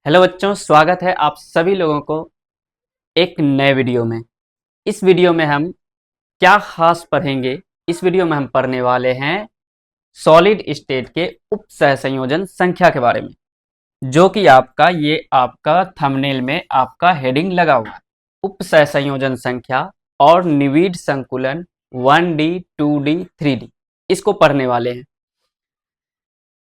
Hello बच्चों, स्वागत है आप सभी लोगों को एक नए वीडियो में। इस वीडियो में हम क्या खास पढ़ेंगे। इस वीडियो में हम पढ़ने वाले हैं सॉलिड स्टेट के उप सहसंयोजन संख्या के बारे में, जो कि आपका थंबनेल में आपका हेडिंग लगा हुआ है। उप सहसंयोजन संख्या और निविड संकुलन 1D 2D 3D इसको पढ़ने वाले हैं।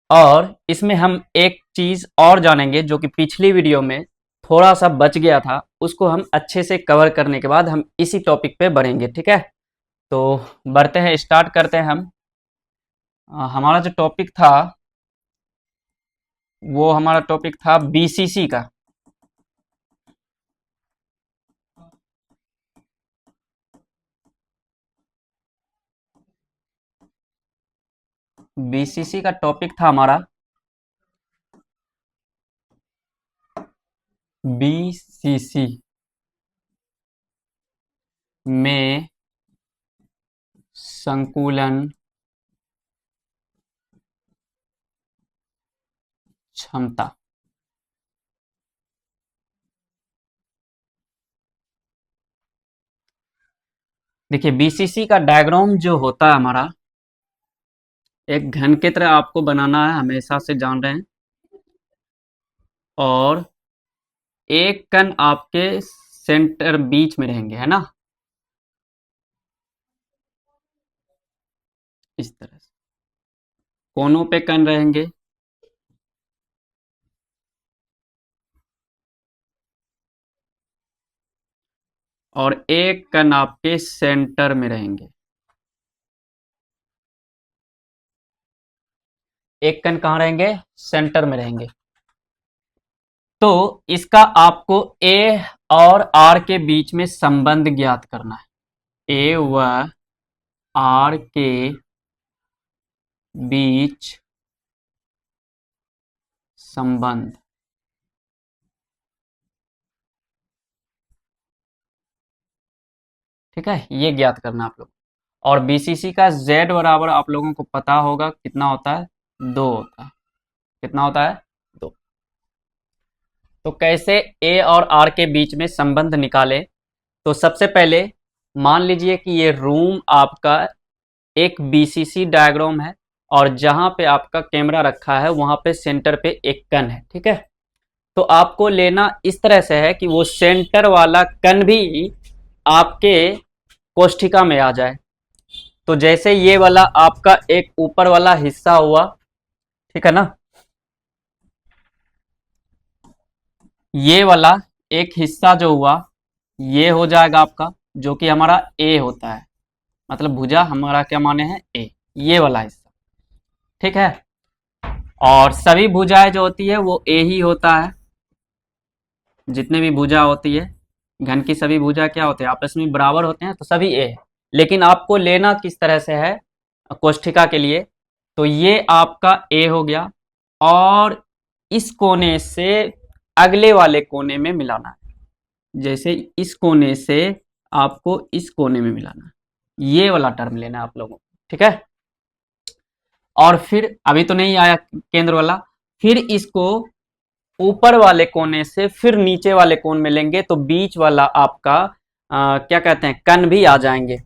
और इसमें हम एक चीज और जानेंगे जो कि पिछली वीडियो में थोड़ा सा बच गया था, उसको हम अच्छे से कवर करने के बाद हम इसी टॉपिक पे बढ़ेंगे। ठीक है, तो बढ़ते हैं, स्टार्ट करते हैं हम। हमारा जो टॉपिक था वो हमारा टॉपिक था बीसीसी का। बीसीसी का टॉपिक था हमारा बीसीसी में संकुलन क्षमता। देखिए, बीसीसी का डायग्राम जो होता है हमारा, एक घन की तरह आपको बनाना है, हमेशा से जान रहे हैं। और एक कण आपके सेंटर बीच में रहेंगे, है ना, इस तरह से कोनों पे कण रहेंगे। और एक कण आपके सेंटर में रहेंगे। एक कण कहाँ रहेंगे? सेंटर में रहेंगे। तो इसका आपको ए और आर के बीच में संबंध ज्ञात करना है। ए व आर के बीच संबंध, ठीक है, ये ज्ञात करना आप लोग। और बीसीसी का जेड बराबर आप लोगों को पता होगा कितना होता है, 2 होता है। कितना होता है? 2। तो कैसे ए और आर के बीच में संबंध निकाले? तो सबसे पहले मान लीजिए कि ये रूम आपका एक बीसीसी डायग्राम है, और जहां पे आपका कैमरा रखा है वहां पे सेंटर पे एक कण है। ठीक है, तो आपको लेना इस तरह से है कि वो सेंटर वाला कण भी आपके कोष्ठिका में आ जाए। तो जैसे ये वाला आपका एक ऊपर वाला हिस्सा हुआ, ठीक है ना, ये वाला एक हिस्सा जो हुआ ये हो जाएगा आपका, जो कि हमारा ए होता है। मतलब भुजा हमारा क्या माने हैं? ए, ये वाला हिस्सा। ठीक है, और सभी भुजाएं जो होती है वो ए ही होता है। जितने भी भुजा होती है, घन की सभी भुजा क्या होते हैं? आपस में बराबर होते हैं, तो सभी ए है। लेकिन आपको लेना किस तरह से है कोष्ठिका के लिए? तो ये आपका ए हो गया, और इस कोने से अगले वाले कोने में मिलाना है। जैसे इस कोने से आपको इस कोने में मिलाना है, ये वाला टर्म लेना है आप लोगों को। ठीक है, और फिर अभी तो नहीं आया केंद्र वाला, फिर इसको ऊपर वाले कोने से फिर नीचे वाले कोण में लेंगे, तो बीच वाला आपका क्या कहते हैं, कण भी आ जाएंगे।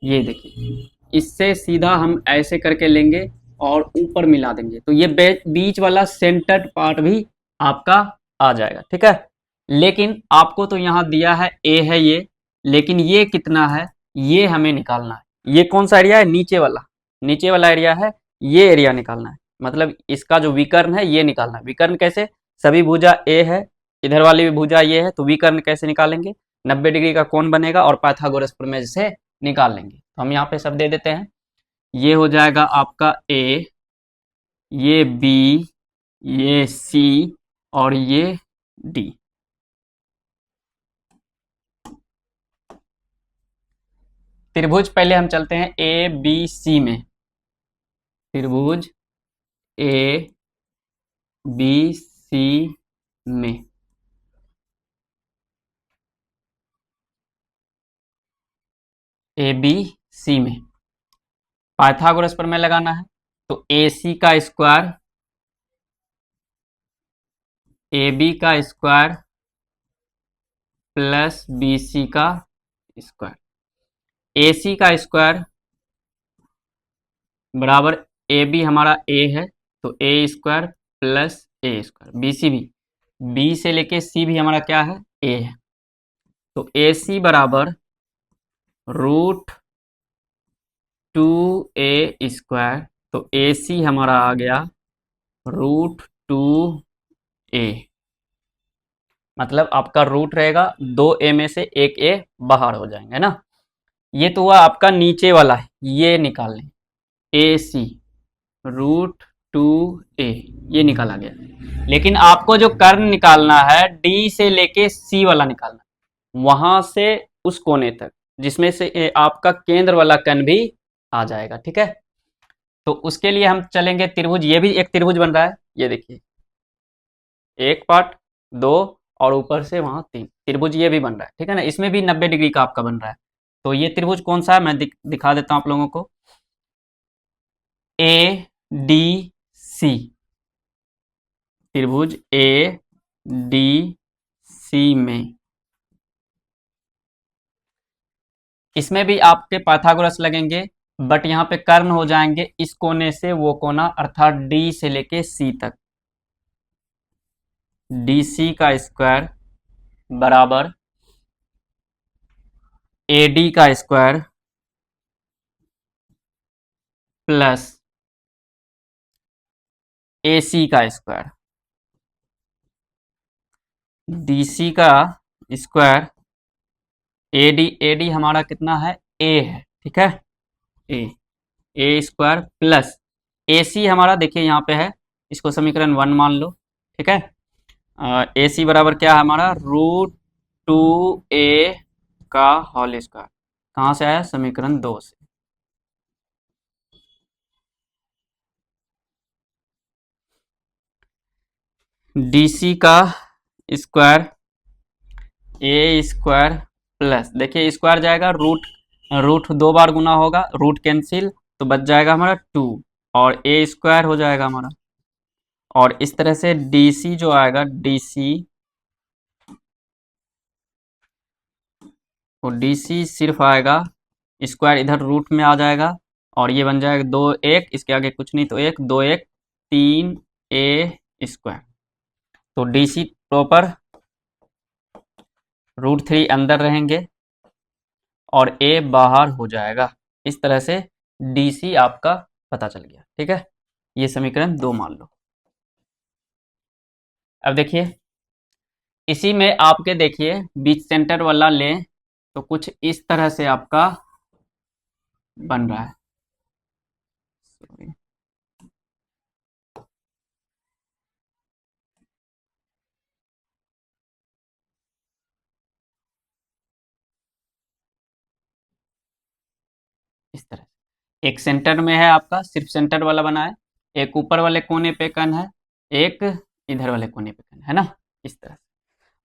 ये देखिए, इससे सीधा हम ऐसे करके लेंगे और ऊपर मिला देंगे, तो ये बीच वाला सेंटर्ड पार्ट भी आपका आ जाएगा। ठीक है, लेकिन आपको तो यहाँ दिया है ए है ये, लेकिन ये कितना है ये हमें निकालना है। ये कौन सा एरिया है? नीचे वाला, नीचे वाला एरिया है, ये एरिया निकालना है। मतलब इसका जो विकर्ण है ये निकालना है। विकर्ण कैसे? सभी भुजा ए है, इधर वाली भी भुजा ये है, तो विकर्ण कैसे निकालेंगे? 90 डिग्री का कोण बनेगा और पाइथागोरस प्रमेय से निकाल लेंगे। तो हम यहाँ पे सब दे देते हैं। ये हो जाएगा आपका ए, ये बी, ये सी, और ये डी। त्रिभुज पहले हम चलते हैं ए बी सी में। त्रिभुज ए बी सी में, ए बी सी में पाइथागोरस प्रमेय लगाना है। तो ए सी का स्क्वायर ए बी का स्क्वायर प्लस बी सी का स्क्वायर। ए सी का स्क्वायर बराबर ए बी हमारा ए है, तो ए स्क्वायर प्लस ए स्क्वायर। बी सी भी, बी से लेके सी भी हमारा क्या है, ए है। तो ए सी बराबर रूट टू ए स्क्वायर, तो ए सी हमारा आ गया रूट टू ए। मतलब आपका रूट रहेगा, दो ए में से एक ए बाहर हो जाएंगे ना। ये तो हुआ आपका नीचे वाला है, ये निकाल लें, ए सी रूट टू ए, ये निकाला गया। लेकिन आपको जो कर्ण निकालना है, डी से लेके सी वाला निकालना, वहां से उस कोने तक जिसमें से आपका केंद्र वाला कर्ण भी आ जाएगा। ठीक है, तो उसके लिए हम चलेंगे त्रिभुज। ये भी एक त्रिभुज बन रहा है, ये देखिए, एक पार्ट, दो, और ऊपर से वहां तीन त्रिभुज ये भी बन रहा है। ठीक है ना, इसमें भी 90 डिग्री का आपका बन रहा है। तो ये त्रिभुज कौन सा है, मैं दिखा देता हूं आप लोगों को। ए डी सी, त्रिभुज ए डी सी में, इसमें भी आपके पाइथागोरस लगेंगे, बट यहाँ पे कर्ण हो जाएंगे इस कोने से वो कोना, अर्थात डी से लेके सी तक। डी सी का स्क्वायर बराबर ए डी का स्क्वायर प्लस ए सी का स्क्वायर। डी सी का स्क्वायर, ए डी हमारा कितना है, ए है। ठीक है, ए स्क्वायर प्लस ए सी हमारा देखिए यहाँ पे है, इसको समीकरण 1 मान लो। ठीक है, ए सी बराबर क्या है हमारा, रूट टू ए का होल स्क्वायर। कहाँ से आया, समीकरण 2 से। डी सी का स्क्वायर, ए स्क्वायर प्लस, देखिए स्क्वायर जाएगा, रूट रूट दो बार गुना होगा, रूट कैंसिल, तो बच जाएगा हमारा 2, और ए स्क्वायर हो जाएगा हमारा। और इस तरह से डी सी जो आएगा, डी सी, और डी सी सिर्फ आएगा, स्क्वायर इधर रूट में आ जाएगा, और ये बन जाएगा 2 1, इसके आगे कुछ नहीं, तो एक 2 1 3 ए स्क्वायर। तो डी सी प्रॉपर रूट 3 अंदर रहेंगे और ए बाहर हो जाएगा। इस तरह से डी सी आपका पता चल गया। ठीक है, ये समीकरण 2 मान लो। अब देखिए, इसी में आपके देखिए बीच सेंटर वाला लें तो कुछ इस तरह से आपका बन रहा है। इस तरह से एक सेंटर में है आपका, सिर्फ सेंटर वाला बना है, एक ऊपर वाले कोने पे कण है, एक इधर वाले कोने पे कण है ना, इस तरह से।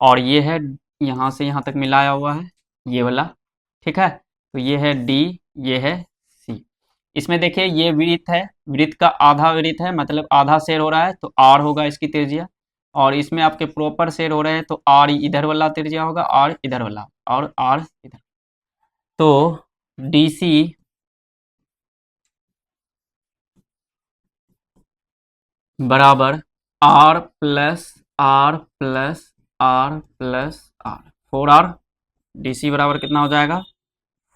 और ये है यहाँ से यहाँ तक मिलाया हुआ है, ये वाला। ठीक है, तो ये है डी, ये है सी। इसमें देखिए ये वृत्त है, वृत्त का आधा वृत्त है, मतलब आधा शेयर हो रहा है, तो आर होगा इसकी त्रिज्या। और इसमें आपके प्रॉपर शेयर हो रहे हैं, तो आर इधर वाला त्रिज्या होगा, आर इधर वाला, और आर इधर। तो डी सी बराबर R plus R plus R plus R, 4r। D C बराबर कितना हो जाएगा,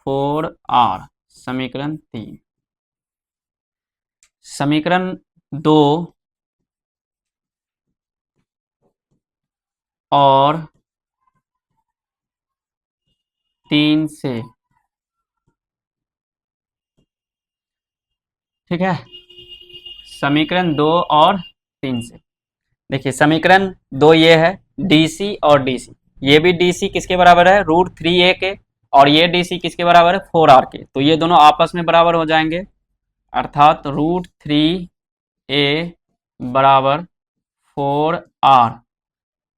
4r। समीकरण 3। समीकरण 2 और 3 से, ठीक है, समीकरण 2 और 3 से देखिए, समीकरण 2 ये है, डीसी और डीसी, ये भी डीसी किसके बराबर है, रूट 3a के, और ये डीसी किसके बराबर है, 4r के। तो ये दोनों आपस में बराबर हो जाएंगे, अर्थात रूट 3a बराबर 4r।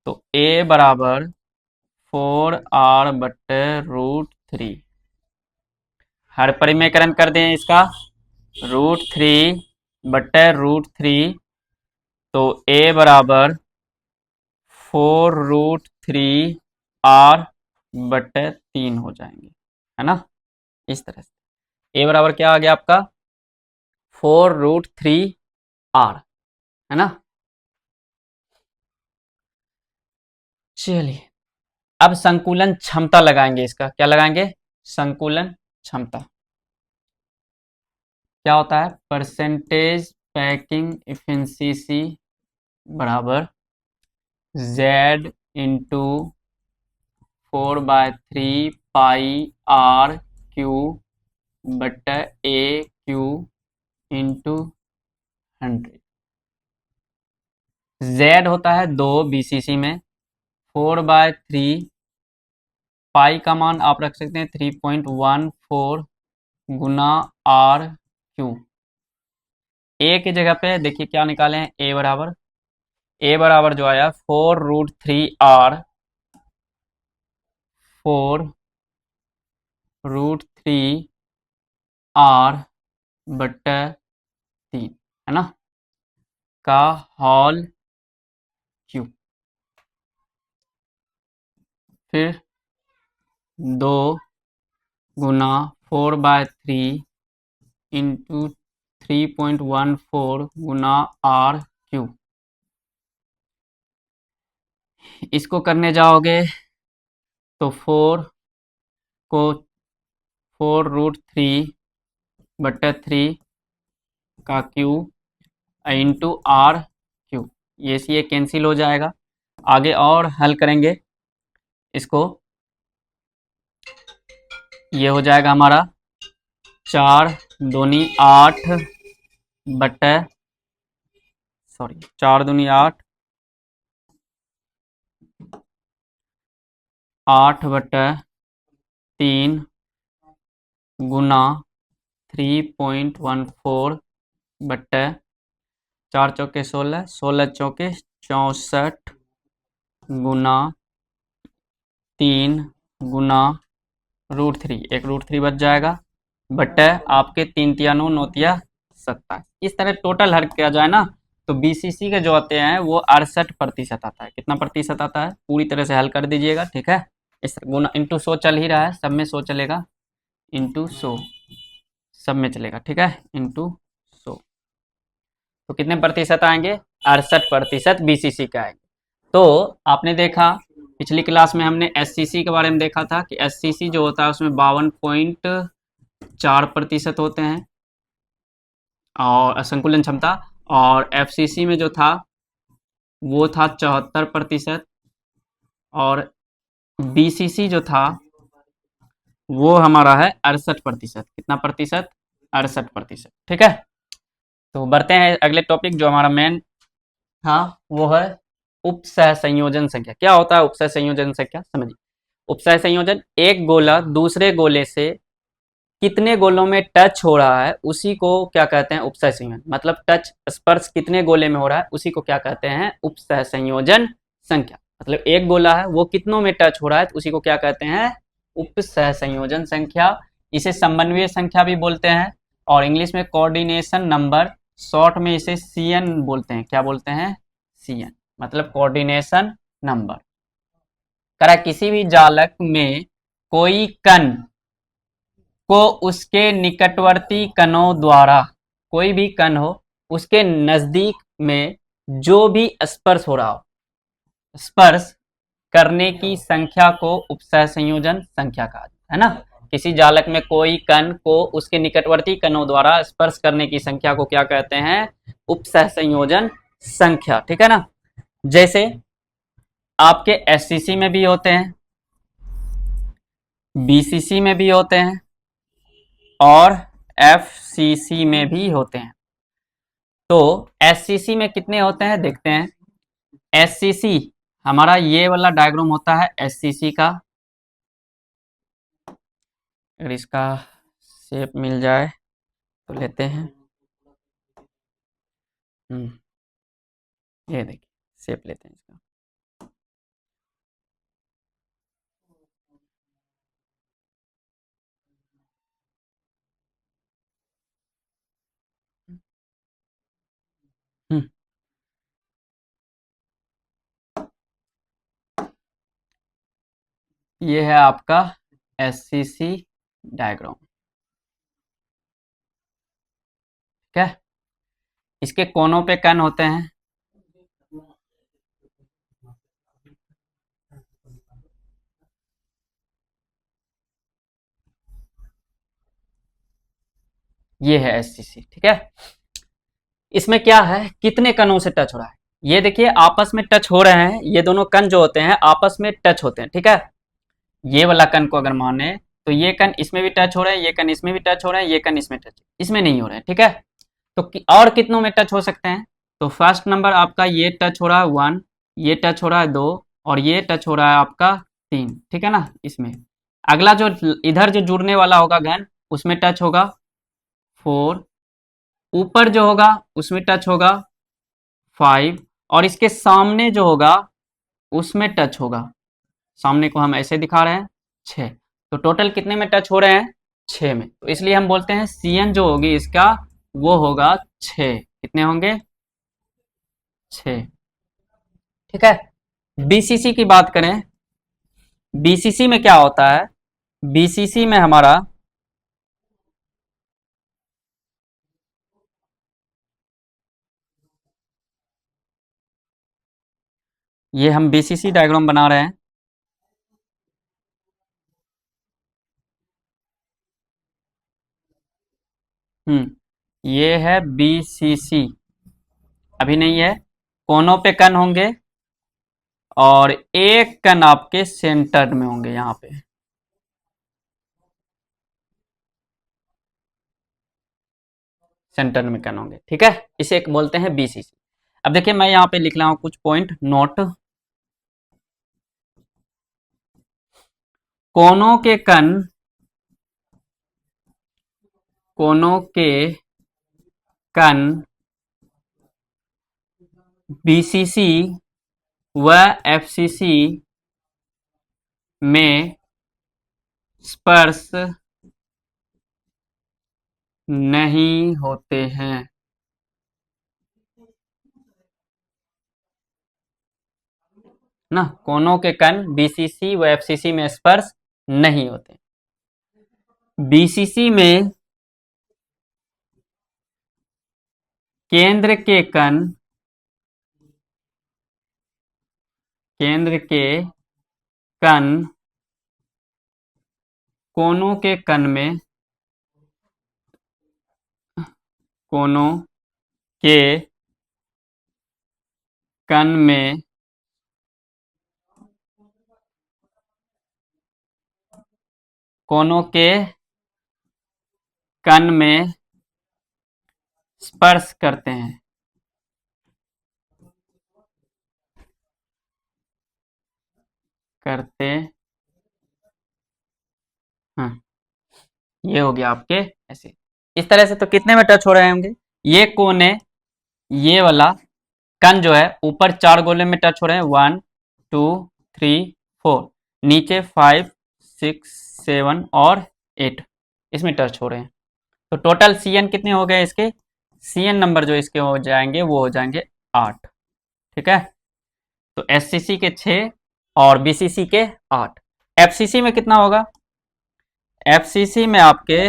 तो a बराबर 4r बटे रूट 3। हर परिमेयकरण कर दें इसका, रूट 3 बटे रूट 3, तो a बराबर 4√3 r बटे 3 हो जाएंगे, है ना, इस तरह से। ए बराबर क्या आ गया आपका 4√3 r, है ना। चलिए अब संकुलन क्षमता लगाएंगे, इसका क्या लगाएंगे, संकुलन क्षमता। क्या होता है, परसेंटेज पैकिंग इफिशिएंसी बराबर z इंटू 4/3 πr क्यू बटा ए क्यू इंटू 100। z होता है 2 बीसीसी में, 4/3 पाई का मान आप रख सकते हैं 3.14 गुना आर क्यू। ए की जगह पे देखिए क्या निकाले हैं, ए बराबर जो आया 4√3 r, 4√3 r बटा 3, है ना, का होल क्यूब। फिर 2 गुना 4/3 इंटू 3.14 गुना आर क्यूब। इसको करने जाओगे तो 4 को 4√3 बटा 3 का क्यूब इंटू आर क्यूब, ये से ये कैंसिल हो जाएगा। आगे और हल करेंगे इसको, ये हो जाएगा हमारा 4 दूनी 8 बटा 4 दूनी 8, 8 बटा 3 गुना 3.14 बटा 4 चौके 16, 16 चौके 64 गुना 3 गुना √3, एक √3 बच जाएगा बटे आपके 3 तिया 9, 9 तिया 27। इस तरह टोटल हर किया जाए ना तो बीसीसी के जो आते हैं वो 68% आता है। कितना प्रतिशत आता है, पूरी तरह से हल कर दीजिएगा, ठीक है। इस गुना इंटू 100 चल ही रहा है, सब में 100 चलेगा, इंटू 100 सब में चलेगा, ठीक है, इंटू 100। तो कितने प्रतिशत आएंगे, 68% बीसीसी का आएंगे। तो आपने देखा पिछली क्लास में हमने एससीसी के बारे में देखा था कि एससीसी जो होता है उसमें 52.4% होते हैं और संकुलन क्षमता, और एफसीसी में जो था वो था 74%, और बीसीसी जो था वो हमारा है 68%। कितना प्रतिशत, 68%, ठीक है। तो बढ़ते हैं अगले टॉपिक जो हमारा मेन था, वो है उपसह संयोजन संख्या। क्या होता है उपसह संयोजन संख्या, समझिए। उपसह संयोजन, एक गोला दूसरे गोले से कितने गोलों में टच हो रहा है उसी को क्या कहते हैं, उपसह संयोजन। मतलब टच स्पर्श कितने गोले में हो रहा है उसी को क्या कहते हैं, उपसह संयोजन संख्या। मतलब एक गोला है वो कितनों में टच हो रहा है तो उसी को क्या कहते हैं, उपसह संयोजन संख्या। इसे समन्वय संख्या भी बोलते हैं, और इंग्लिश में कोऑर्डिनेशन नंबर, शॉर्ट में इसे सीएन बोलते हैं। क्या बोलते हैं, सीएन, मतलब कोऑर्डिनेशन नंबर। करा किसी भी जालक में कोई कण को उसके निकटवर्ती कणों द्वारा, कोई भी कण हो उसके नजदीक में जो भी स्पर्श हो रहा हो, स्पर्श करने की संख्या को उपसह संयोजन संख्या कहा जाता है ना। किसी जालक में कोई कण को उसके निकटवर्ती कणों द्वारा स्पर्श करने की संख्या को क्या कहते हैं, उपसह संयोजन संख्या, ठीक है ना। जैसे आपके एससीसी में भी होते हैं, बीसीसी में भी होते हैं, और एफसीसी में भी होते हैं। तो एससीसी में कितने होते हैं देखते हैं। एससीसी हमारा ये वाला डायग्राम होता है एससीसी का, अगर इसका शेप मिल जाए तो लेते हैं। ये देखिए शेप लेते हैं इसका। हम्म, ये है आपका एससीसी डायग्राम। ठीक है, इसके कोनों पे कण होते हैं। ये है एससीसी। ठीक है, इसमें क्या है, कितने कणों से टच हो रहा है। ये देखिए आपस में टच हो रहे हैं, ये दोनों कण जो होते हैं आपस में टच होते हैं। ठीक है, ये वाला कण को अगर माने तो ये कण इसमें भी टच हो रहे हैं, ये कण इसमें भी टच हो रहे हैं, ये कण इसमें टच, इसमें नहीं हो रहे हैं। ठीक है, तो और कितनों में टच हो सकते हैं। तो फर्स्ट नंबर आपका ये टच हो रहा है 1, ये टच हो रहा है 2, और ये टच हो रहा है आपका 3। ठीक है ना, इसमें अगला जो इधर जो जुड़ने वाला होगा घन उसमें टच होगा 4, ऊपर जो होगा उसमें टच होगा 5, और इसके सामने जो होगा उसमें टच होगा, सामने को हम ऐसे दिखा रहे हैं 6। तो टोटल कितने में टच हो रहे हैं, 6 में। तो इसलिए हम बोलते हैं CN जो होगी इसका वो होगा 6। कितने होंगे, 6। ठीक है, BCC की बात करें, BCC में क्या होता है, BCC में हमारा ये हम BCC डायग्राम बना रहे हैं। ये है BCC, अभी नहीं है, कोनों पे कण होंगे और एक कण आपके सेंटर में होंगे, यहाँ पे सेंटर में कण होंगे। ठीक है, इसे एक बोलते हैं BCC। अब देखिए मैं यहाँ पे लिख रहा हूँ कुछ पॉइंट नोट। कोनों के कण, कोनों के कण BCC व FCC में स्पर्श नहीं होते हैं। ना, कोनों के कण BCC व FCC में स्पर्श नहीं होते। BCC में केंद्र के कण, केंद्र के कण कोनों के कण में, कोनों के कण में कोनों के कण में स्पर्श करते हैं। करते हैं, ये हो गया आपके ऐसे। इस तरह से तो कितने में टच हो रहे होंगे, ये कोने, ये वाला कण जो है ऊपर 4 गोले में टच हो रहे हैं, 1 2 3 4, नीचे 5 6 7 और 8 इसमें टच हो रहे हैं। तो टोटल CN कितने हो गए इसके, CN नंबर जो इसके हो जाएंगे वो हो जाएंगे 8। ठीक है, तो SCC के 6 और BCC के 8। FCC में कितना होगा, FCC में आपके,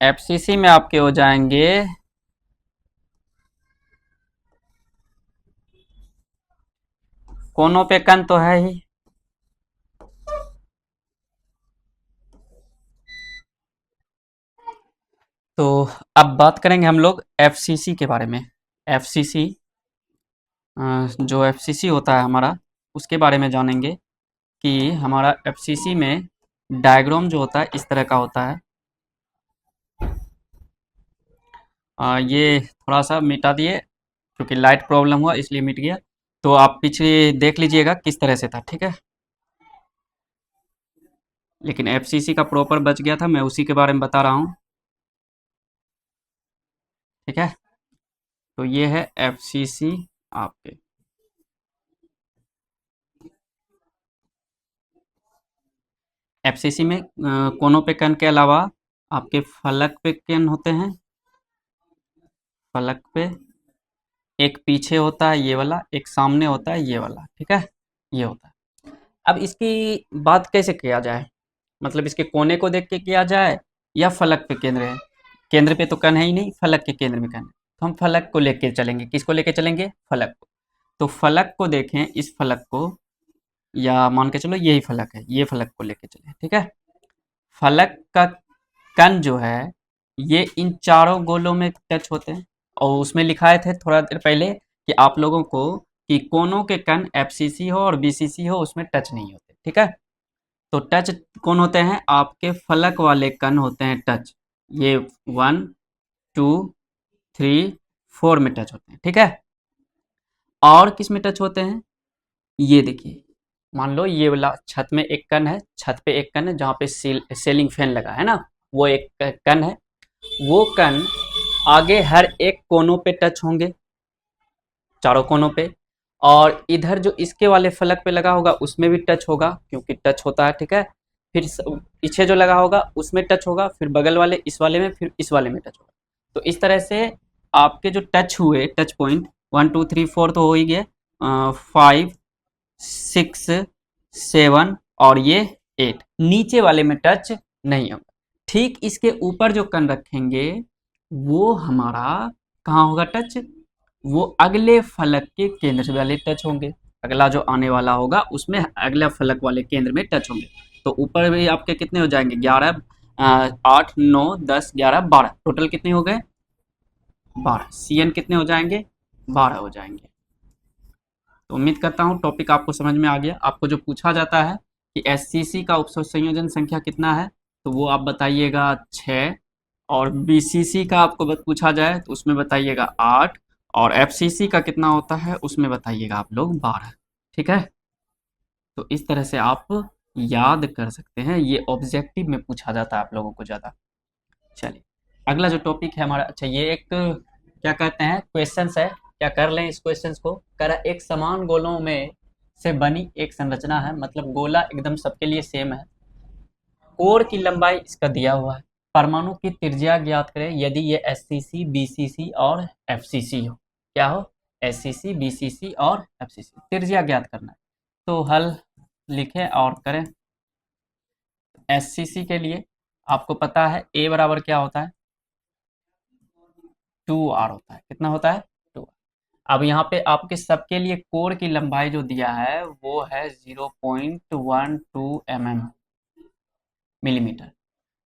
FCC में आपके हो जाएंगे कोनों पे कण तो है ही, तो अब बात करेंगे हम लोग FCC के बारे में। FCC जो FCC होता है हमारा उसके बारे में जानेंगे कि हमारा FCC में डायग्राम जो होता है इस तरह का होता है। ये थोड़ा सा मिटा दिए क्योंकि लाइट प्रॉब्लम हुआ इसलिए मिट गया, तो आप पीछे देख लीजिएगा किस तरह से था। ठीक है, लेकिन FCC का प्रॉपर बच गया था, मैं उसी के बारे में बता रहा हूँ। ठीक है, तो ये है FCC आपके। FCC में कोनों पे कण के अलावा आपके फलक पे कण होते हैं, फलक पे, एक पीछे होता है ये वाला, एक सामने होता है ये वाला, ठीक है, ये होता है। अब इसकी बात कैसे किया जाए, मतलब इसके कोने को देख के किया जाए या फलक पे केंद्र है, केंद्र पे तो कण है ही नहीं, फलक के केंद्र में कण है, तो हम फलक को लेके चलेंगे, किसको लेके चलेंगे, फलक को। तो फलक को देखें, इस फलक को, या मान के चलो यही फलक है, ये फलक को लेके चले, ठीक है। फलक का कण जो है ये इन चारों गोलों में टच होते हैं, और उसमें लिखाए थे थोड़ा देर पहले कि आप लोगों को कि कोनों के कण एफसीसी हो और बीसीसी हो उसमें टच नहीं होते, ठीक है। तो टच कौन होते हैं, आपके फलक वाले कण होते हैं टच, ये 1 2 3 4 में टच होते हैं, ठीक है। और किस में टच होते हैं, ये देखिए, मान लो ये वाला छत में एक कण है, छत पे एक कण है जहाँ पे सेलिंग फैन लगा है ना, वो एक कण है, वो कण आगे हर एक कोनों पे टच होंगे, चारों कोनों पे, और इधर जो इसके वाले फलक पे लगा होगा उसमें भी टच होगा क्योंकि टच होता है, ठीक है। फिर पीछे जो लगा होगा उसमें टच होगा, फिर बगल वाले इस वाले में, फिर इस वाले में टच होगा। तो इस तरह से आपके जो टच हुए, टच पॉइंट 1 2 3 4 तो हो ही गए, 5 6 7 और ये 8, नीचे वाले में टच नहीं होगा। ठीक इसके ऊपर जो कण रखेंगे वो हमारा कहाँ होगा टच, वो अगले फलक के केंद्र से वाले टच होंगे, अगला जो आने वाला होगा उसमें अगला फलक वाले केंद्र में टच होंगे। तो ऊपर भी आपके कितने हो जाएंगे, 11 8 9 10 11 12, टोटल कितने हो गए, 12, सी एन कितने हो जाएंगे, 12 हो जाएंगे। तो उम्मीद करता हूँ टॉपिक आपको समझ में आ गया। आपको जो पूछा जाता है कि एससीसी का उपसंयोजन संख्या कितना है, तो वो आप बताइएगा 6, और बीसीसी का आपको पूछा जाए तो उसमें बताइएगा 8, और एफसीसी का कितना होता है उसमें बताइएगा आप लोग 12, ठीक है। तो इस तरह से आप याद कर सकते हैं, ये ऑब्जेक्टिव में पूछा जाता है आप लोगों को ज़्यादा। चलिए अगला जो टॉपिक है हमारा, अच्छा ये एक क्या कहते हैं क्वेश्चंस है, क्या कर लें इस क्वेश्चंस को, कर एक समान गोलों में से बनी एक संरचना है, मतलब गोला एकदम सबके लिए सेम है, कोर की लंबाई इसका दिया हुआ है, परमाणु की त्रिज्या ज्ञात करें यदि ये एससीसी बीसीसी और एफसीसी हो, क्या हो, एससीसी बीसीसी और एफसीसी, त्रिज्या ज्ञात करना है। तो हल लिखें और करें। एससीसी के लिए आपको पता है ए बराबर क्या होता है, 2r होता है, कितना होता है, 2। अब यहाँ पे आपके सबके लिए कोर की लंबाई जो दिया है वो है 0.12 मिलीमीटर,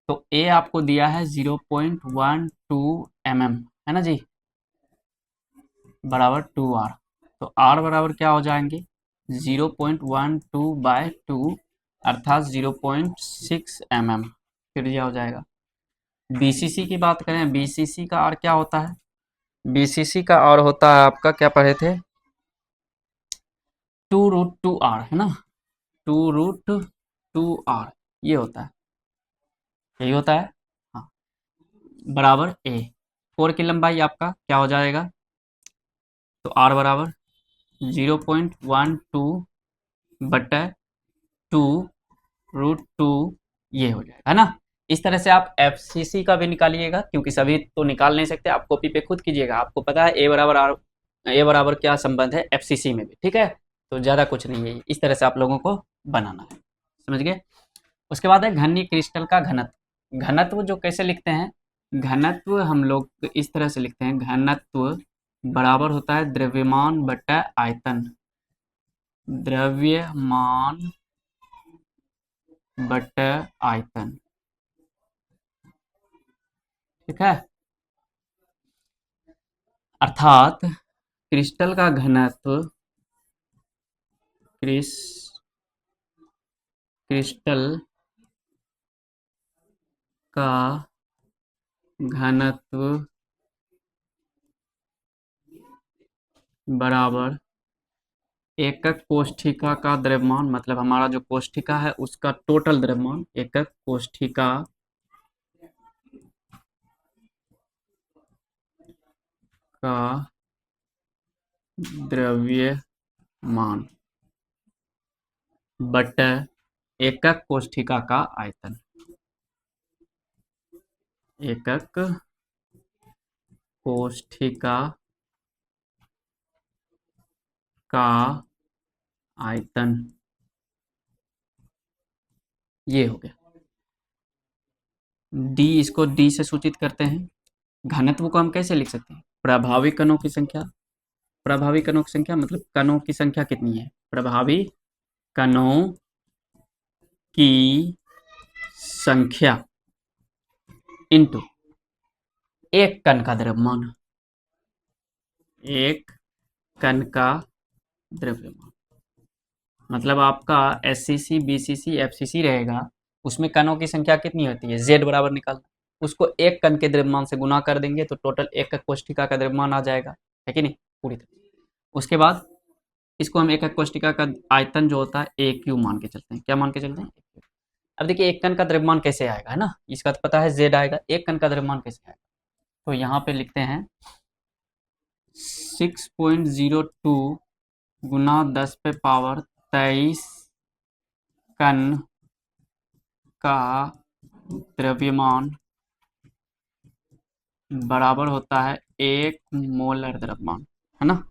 तो ए आपको दिया है 0.12 है ना जी, बराबर 2r। तो r बराबर क्या हो जाएंगे, 0.12/2 अर्थात 0.6 फिर यह हो जाएगा। बीसीसी की बात करें, बीसीसी का r क्या होता है, बीसीसी का r होता है आपका, क्या पढ़े थे, 2√2r है ना, 2√2r ये होता है, यही होता है, हाँ, बराबर ए। कोर की लंबाई आपका क्या हो जाएगा, तो r बराबर 0.12 बटा 2√2 ये हो जाएगा, है ना। इस तरह से आप एफसीसी का भी निकालिएगा, क्योंकि सभी तो निकाल नहीं सकते, आप कॉपी पे खुद कीजिएगा, आपको पता है ए बराबर क्या संबंध है एफसीसी में भी, ठीक है। तो ज़्यादा कुछ नहीं है, इस तरह से आप लोगों को बनाना है, समझ गए। उसके बाद है घनी क्रिस्टल का घनत्व, घनत्व जो कैसे लिखते हैं, घनत्व हम लोग इस तरह से लिखते हैं, घनत्व बराबर होता है द्रव्यमान बटा आयतन, द्रव्यमान बटा आयतन, ठीक है। अर्थात क्रिस्टल का घनत्व, क्रिस्टल का घनत्व बराबर एकक कोष्ठिका का द्रव्यमान, मतलब हमारा जो कोष्ठिका है उसका टोटल द्रव्यमान, एकक कोष्ठिका का द्रव्यमान बटा एकक कोष्ठिका का आयतन, एकक कोष्ठिका का आयतन, ये हो गया। डी, इसको डी से सूचित करते हैं। घनत्व को हम कैसे लिख सकते हैं? प्रभावी कणों की संख्या। प्रभावी कणों की संख्या मतलब कणों की संख्या कितनी है? प्रभावी कणों की संख्या इंटू एक कण का द्रव्यमान। एक कण का द्रव्यमान मतलब आपका एससीसी, बीसीसी, एफसीसी रहेगा, उसमें कणों की संख्या कितनी होती है? जेड बराबर निकालना, उसको एक कण के द्रव्यमान से गुना कर देंगे तो टोटल एकक कोष्ठिका का द्रव्यमान आ जाएगा, है कि नहीं? पूरी तरह। उसके बाद इसको हम एकक कोष्ठिका का आयतन जो होता है ए क्यू मान के चलते हैं। क्या मान के चलते हैं? अब देखिए एक कण का द्रव्यमान कैसे आएगा, है ना? इसका तो पता है जेड आएगा, एक कण का द्रव्यमान कैसे आएगा? तो यहाँ पे लिखते हैं 6.02 गुना 10 पे पावर 23 कण का द्रव्यमान बराबर होता है 1 मोलर द्रव्यमान, है ना?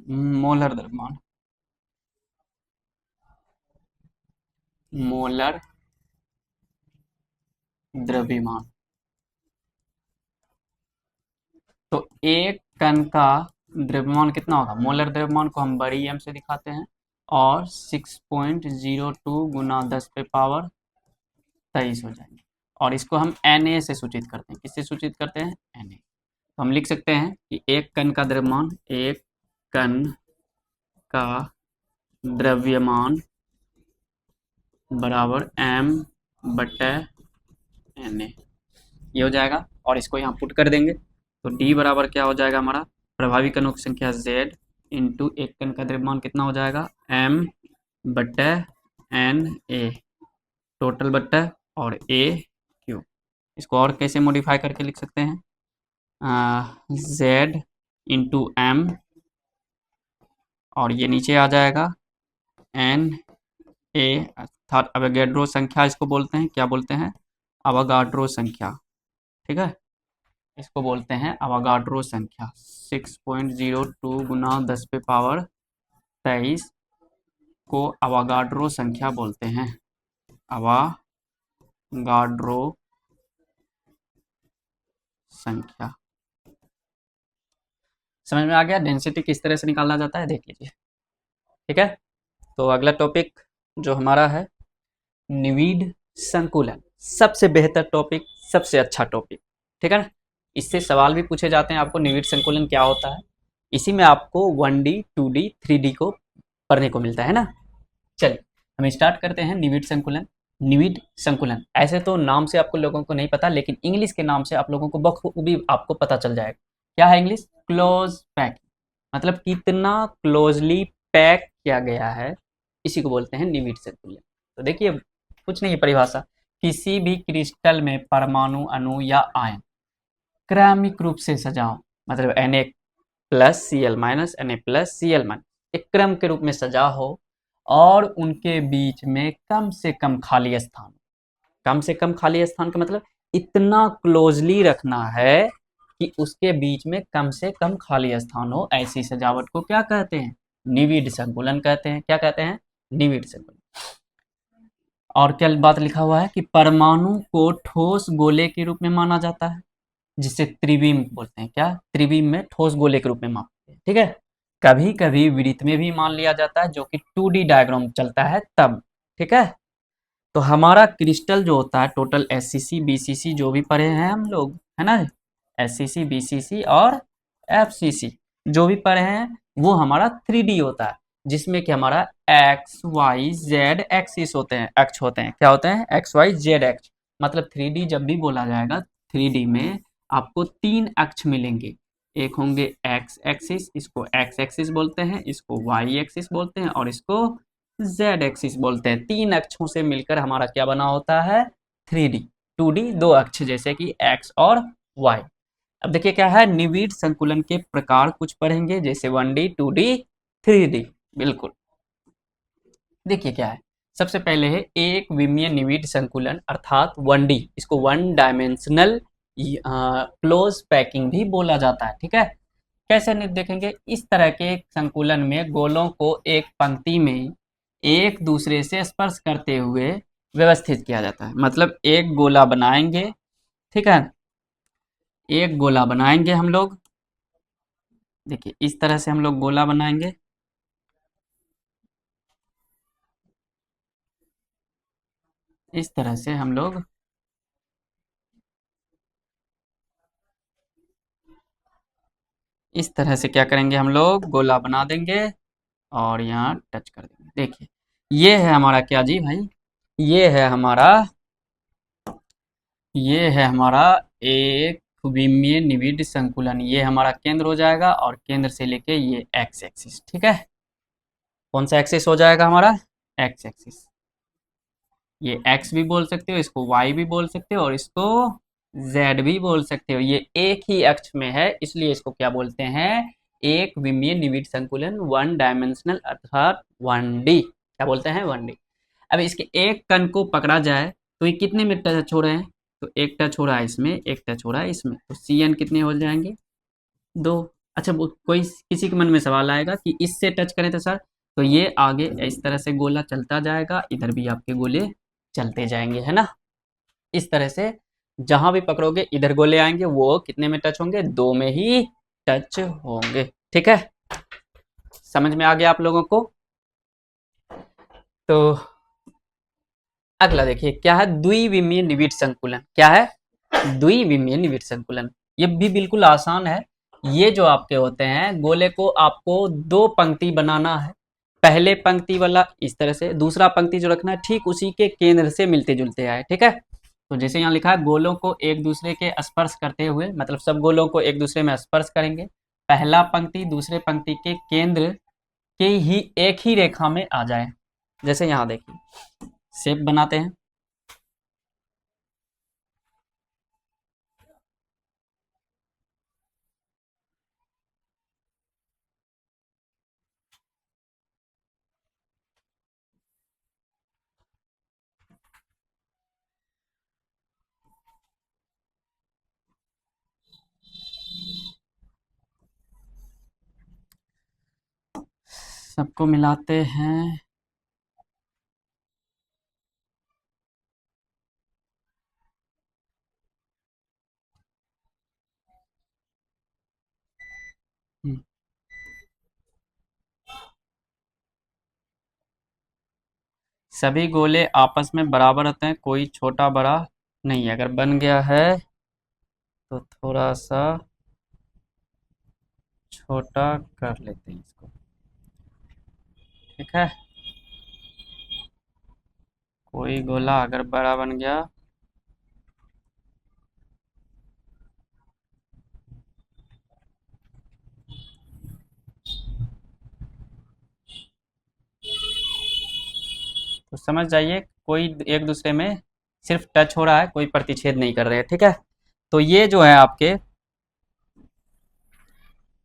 मोलर द्रव्यमान, मोलर द्रव्यमान। तो एक कण का द्रव्यमान कितना होगा? मोलर द्रव्यमान को हम बड़ी एम से दिखाते हैं और 6.02 गुना 10 पे पावर 23 हो जाएंगे। और इसको हम Na से सूचित करते हैं। किससे सूचित करते हैं? Na। तो हम लिख सकते हैं कि एक कण का द्रव्यमान, एक कण का द्रव्यमान बराबर m बटे Na, ये हो जाएगा। और इसको यहाँ पुट कर देंगे तो D बराबर क्या हो जाएगा हमारा? प्रभावी कणों की संख्या Z इंटू एक कण का द्रव्यमान कितना हो जाएगा? m बटे Na टोटल बटे और A क्यू। इसको और कैसे मॉडिफाई करके लिख सकते हैं? Z इंटू एम और ये नीचे आ जाएगा Na अर्थात अवोगाड्रो संख्या इसको बोलते हैं। क्या बोलते हैं? अवोगाड्रो संख्या, ठीक है? इसको बोलते हैं अवोगाड्रो संख्या। 6.02 गुना 10 पे पावर 23 को अवोगाड्रो संख्या बोलते हैं। अवोगाड्रो संख्या समझ में आ गया? डेंसिटी किस तरह से निकाला जाता है देख लीजिए, ठीक है? तो अगला टॉपिक जो हमारा है निविड संकुलन, सबसे बेहतर टॉपिक, सबसे अच्छा टॉपिक, ठीक है ना? इससे सवाल भी पूछे जाते हैं आपको, निविड संकुलन क्या होता है। इसी में आपको 1D 2D 3D को पढ़ने को मिलता है ना। चलिए हम स्टार्ट करते हैं निविड संकुलन। निविड संकुलन ऐसे तो नाम से आपको लोगों को नहीं पता, लेकिन इंग्लिश के नाम से आप लोगों को बखूबी आपको पता चल जाएगा। क्या है इंग्लिश? क्लोज पैक, मतलब कितना क्लोजली पैक किया गया है, इसी को बोलते हैं निविड संकुलन। तो देखिए कुछ नहीं परिभाषा, किसी भी क्रिस्टल में परमाणु, अणु या आयन क्रमिक रूप से सजाओ, मतलब Na plus Cl minus Na plus Cl minus एक क्रम के रूप में सजा हो और उनके बीच में कम से कम खाली स्थान। कम से कम खाली स्थान का मतलब इतना क्लोजली रखना है कि उसके बीच में कम से कम खाली स्थान हो, ऐसी सजावट को क्या कहते हैं? निविड संकुलन कहते हैं। क्या कहते हैं? निविड संकुलन। और क्या बात लिखा हुआ है कि परमाणु को ठोस गोले के रूप में माना जाता है, जिसे त्रिविम बोलते हैं। क्या? त्रिविम में ठोस गोले के रूप में मानते हैं, ठीक है? कभी कभी वृत्त में भी मान लिया जाता है, जो कि 2D डायग्राम चलता है तब, ठीक है? तो हमारा क्रिस्टल जो होता है टोटल SCC BCC जो भी पढ़े हैं हम लोग, है ना? SCC BCC और FCC जो भी पढ़े हैं वो हमारा 3D होता है, जिसमें कि हमारा एक्स वाई जेड एक्सिस होते हैं, अक्ष होते हैं। क्या होते हैं? एक्स वाई जेड अक्ष। मतलब 3D जब भी बोला जाएगा, 3D में आपको 3 अक्ष मिलेंगे। एक होंगे एक्स एक्सिस, इसको एक्स एक्सिस बोलते हैं, इसको वाई एक्सिस बोलते हैं और इसको जेड एक्सिस बोलते हैं। 3 अक्षों से मिलकर हमारा क्या बना होता है? 3D। 2D 2 अक्ष जैसे कि एक्स और वाई। अब देखिए क्या है, निविड संकुलन के प्रकार कुछ पढ़ेंगे, जैसे 1D 2D 3D। बिल्कुल, देखिए क्या है। सबसे पहले है एक विमीय निविड संकुलन अर्थात 1D, इसको 1 डायमेंशनल क्लोज पैकिंग भी बोला जाता है। ठीक है, कैसे देखेंगे, इस तरह के एक संकुलन में गोलों को एक पंक्ति में एक दूसरे से स्पर्श करते हुए व्यवस्थित किया जाता है। मतलब एक गोला बनाएंगे, ठीक है, एक गोला बनाएंगे हम लोग, देखिए इस तरह से हम लोग गोला बनाएंगे, इस तरह से हम लोग इस तरह से क्या करेंगे, हम लोग गोला बना देंगे और यहाँ टच कर देंगे। देखिए ये है हमारा क्या जी भाई, ये है हमारा ये है हमारा एक विमीय निविड संकुलन। ये हमारा केंद्र हो जाएगा और केंद्र से लेके ये एक्स एक्सिस। ठीक है, कौन सा एक्सिस हो जाएगा हमारा, एक्स एक्सिस। ये एक्स भी बोल सकते हो, इसको वाई भी बोल सकते हो और इसको जेड भी बोल सकते हो। ये एक ही अक्ष में है, इसलिए इसको क्या बोलते हैं, एक विमीय निविड संकुलन, वन डायमेंशनल अर्थात 1D। क्या बोलते हैं, 1D। अब इसके एक कण को पकड़ा जाए तो ये कितने में टच हो रहे हैं, तो एक टच हो रहा है इसमें, एक टच हो रहा है इसमें, तो CN कितने हो जाएंगे, 2। अच्छा, वो कोई किसी के मन में सवाल आएगा कि इससे टच करें तो सर, तो ये आगे इस तरह से गोला चलता जाएगा, इधर भी आपके गोले चलते जाएंगे, है ना। इस तरह से जहां भी पकड़ोगे इधर गोले आएंगे, वो कितने में टच होंगे, 2 में ही टच होंगे। ठीक है, समझ में आ गया आप लोगों को। तो अगला देखिए क्या है, द्विविमीय निविड संकुलन। क्या है, द्विविमीय निविड संकुलन। ये भी बिल्कुल आसान है। ये जो आपके होते हैं गोले को आपको दो पंक्ति बनाना है। पहले पंक्ति वाला इस तरह से, दूसरा पंक्ति जो रखना है ठीक उसी के केंद्र से मिलते जुलते आए। ठीक है, तो जैसे यहाँ लिखा है, गोलों को एक दूसरे के स्पर्श करते हुए, मतलब सब गोलों को एक दूसरे में स्पर्श करेंगे। पहला पंक्ति दूसरे पंक्ति के केंद्र के ही एक ही रेखा में आ जाए। जैसे यहाँ देखिए शेप बनाते हैं, सबको मिलाते हैं। हम्म, सभी गोले आपस में बराबर होते हैं, कोई छोटा बड़ा नहीं। अगर बन गया है तो थोड़ा सा छोटा कर लेते हैं इसको। ठीक है, कोई गोला अगर बड़ा बन गया तो समझ जाइए कोई एक दूसरे में सिर्फ टच हो रहा है, कोई प्रतिच्छेद नहीं कर रहे हैं। ठीक है, तो ये जो है आपके,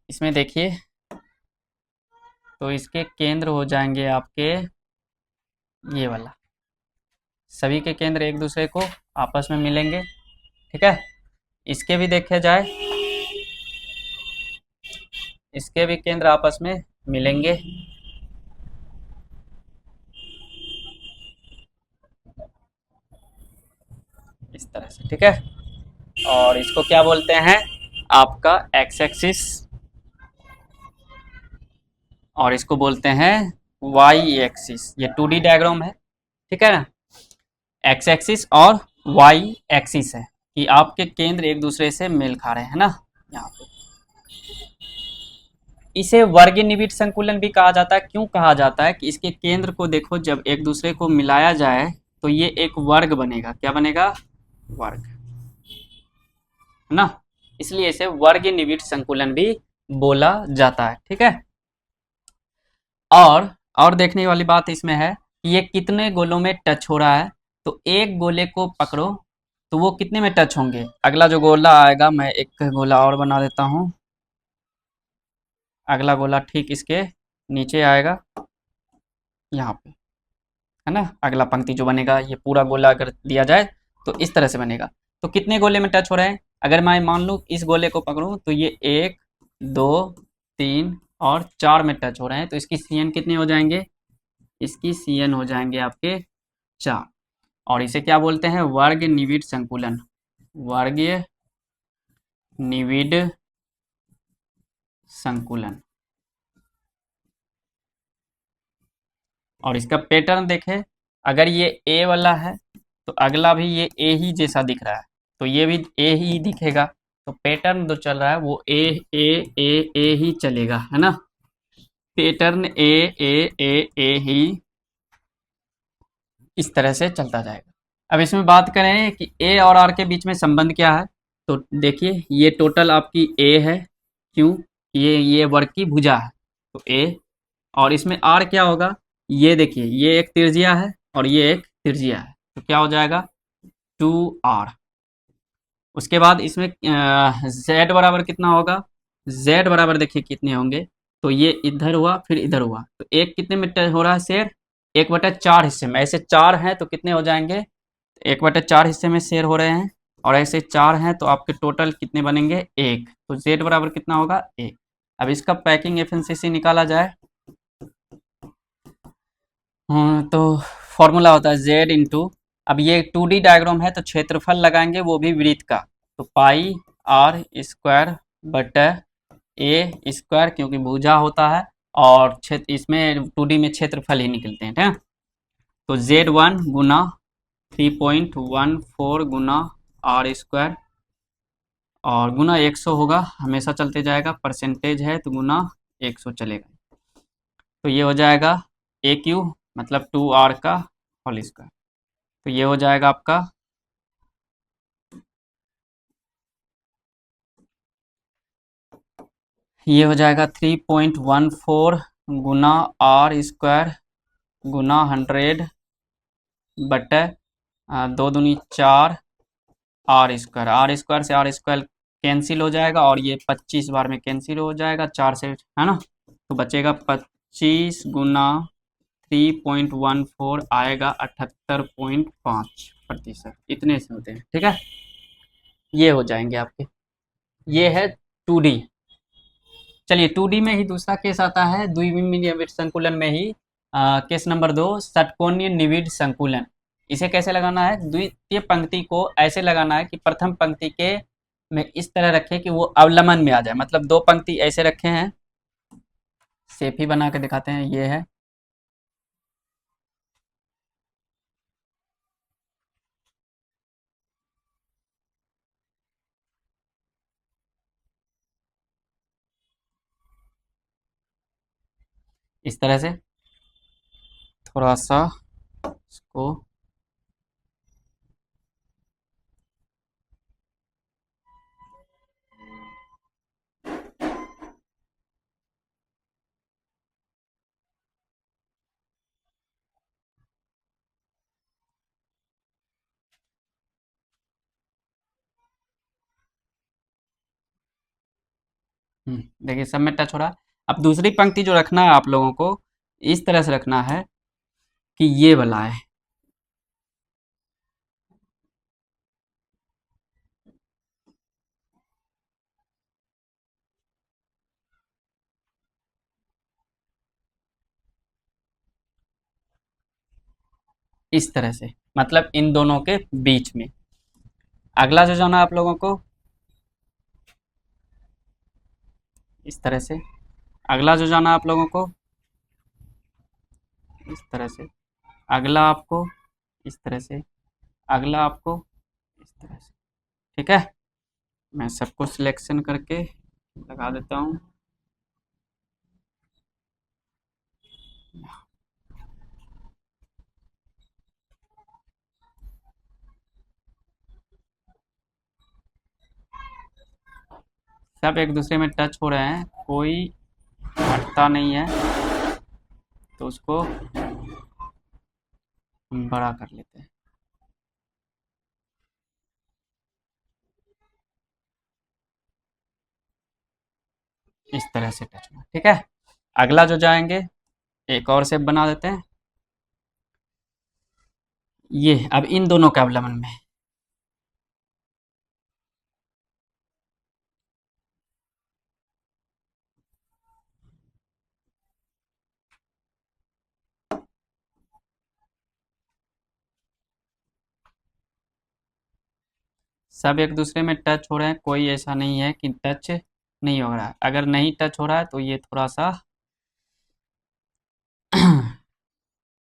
इसमें देखिए, तो इसके केंद्र हो जाएंगे आपके ये वाला, सभी के केंद्र एक दूसरे को आपस में मिलेंगे। ठीक है, इसके भी देखे जाए, इसके भी केंद्र आपस में मिलेंगे। इस तरह से। ठीक है, और इसको क्या बोलते हैं, आपका एक्स एक्सिस, और इसको बोलते हैं वाई एक्सिस। ये 2D डायग्राम है। ठीक है ना, एक्स एक्सिस और वाई एक्सिस है कि आपके केंद्र एक दूसरे से मेल खा रहे हैं ना। यहाँ पे इसे वर्ग निविड संकुलन भी कहा जाता है। क्यों कहा जाता है कि इसके केंद्र को देखो, जब एक दूसरे को मिलाया जाए तो ये एक वर्ग बनेगा। क्या बनेगा, वर्ग, है ना। इसलिए इसे वर्ग निविड संकुलन भी बोला जाता है। ठीक है, और देखने वाली बात इसमें है कि ये कितने गोलों में टच हो रहा है। तो एक गोले को पकड़ो तो वो कितने में टच होंगे। अगला जो गोला आएगा, मैं एक गोला और बना देता हूँ। अगला गोला ठीक इसके नीचे आएगा, यहाँ पे, है ना। अगला पंक्ति जो बनेगा, ये पूरा गोला अगर दिया जाए तो इस तरह से बनेगा। तो कितने गोले में टच हो रहे हैं, अगर मैं मान लूँ इस गोले को पकड़ूँ तो ये 1 2 3 और 4 में टच हो रहे हैं, तो इसकी सी एन कितने हो जाएंगे, इसकी सी एन हो जाएंगे आपके 4। और इसे क्या बोलते हैं, वर्ग निविड संकुलन, वर्गीय निविड संकुलन। और इसका पैटर्न देखें, अगर ये ए वाला है तो अगला भी ये ए ही जैसा दिख रहा है, तो ये भी ए ही दिखेगा। तो पैटर्न जो चल रहा है वो ए ए ए ए ही चलेगा, है ना। पैटर्न ए ए ए ए ही इस तरह से चलता जाएगा। अब इसमें बात करें कि ए और आर के बीच में संबंध क्या है, तो देखिए ये टोटल आपकी ए है, क्यों, ये वर्ग की भुजा है, तो ए। और इसमें आर क्या होगा, ये देखिए ये एक त्रिज्या है और ये एक त्रिज्या है, तो क्या हो जाएगा 2r। उसके बाद इसमें z बराबर कितना होगा, z बराबर देखिए कितने होंगे, तो ये इधर हुआ फिर इधर हुआ, तो एक कितने में हो रहा है शेयर, 1/4 हिस्से में, ऐसे 4 हैं तो कितने हो जाएंगे, 1/4 हिस्से में शेयर हो रहे हैं, और ऐसे 4 हैं तो आपके टोटल कितने बनेंगे 1, तो z बराबर कितना होगा 1। अब इसका पैकिंग एफिशिएंसी निकाला जाए, तो फॉर्मूला होता है z इंटू, अब ये 2D डायग्राम है तो क्षेत्रफल लगाएंगे वो भी वृत्त का, तो पाई आर स्क्वायर बटा ए स्क्वायर, क्योंकि भुजा होता है और क्षेत्र इसमें 2D में क्षेत्रफल ही निकलते हैं, ठीक है। तो Z1 गुना 3.14 गुना आर स्क्वायर और गुना 100 होगा, हमेशा चलते जाएगा, परसेंटेज है तो गुना 100 चलेगा, तो ये हो जाएगा ए क्यू मतलब 2r का होल स्क्वायर, तो ये हो जाएगा आपका ये हो जाएगा 3.14 गुना आर स्क्वायर गुना 100 बटे 2 दूनी 4 आर स्क्वायर से आर स्क्वायर कैंसिल हो जाएगा और ये 25 बार में कैंसिल हो जाएगा 4 से, है ना, तो बचेगा 25 गुना 3.14 आएगा 78.5%, इतने से होते हैं, ठीक है। ये हो जाएंगे आपके, ये है 2D। चलिए 2D में ही दूसरा केस आता है, द्विविमीय निविड संकुलन में ही केस नंबर 2, षटकोणीय निविड संकुलन। इसे कैसे लगाना है, द्वितीय पंक्ति को ऐसे लगाना है कि प्रथम पंक्ति के में इस तरह रखे कि वो अवलंबन में आ जाए, मतलब 2 पंक्ति ऐसे रखे हैं, शेप ही बना के दिखाते हैं, ये है इस तरह से, थोड़ा सा इसको देखिए सब में टच हो रहा है। अब दूसरी पंक्ति जो रखना है आप लोगों को इस तरह से रखना है कि ये वाला है, इस तरह से, मतलब इन दोनों के बीच में। अगला जो जाना है आप लोगों को इस तरह से, अगला जो जाना है आप लोगों को इस तरह से, अगला आपको इस तरह से, अगला आपको इस तरह से, ठीक है। मैं सबको सिलेक्शन करके लगा देता हूँ। सब एक दूसरे में टच हो रहे हैं, कोई हटता नहीं है, तो उसको हम बड़ा कर लेते हैं। इस तरह से टच होना, ठीक है। अगला जो जाएंगे एक और शेप बना देते हैं, ये अब इन दोनों के अवलंबन में, सब एक दूसरे में टच हो रहे हैं, कोई ऐसा नहीं है कि टच नहीं हो रहा है। अगर नहीं टच हो रहा है तो ये थोड़ा सा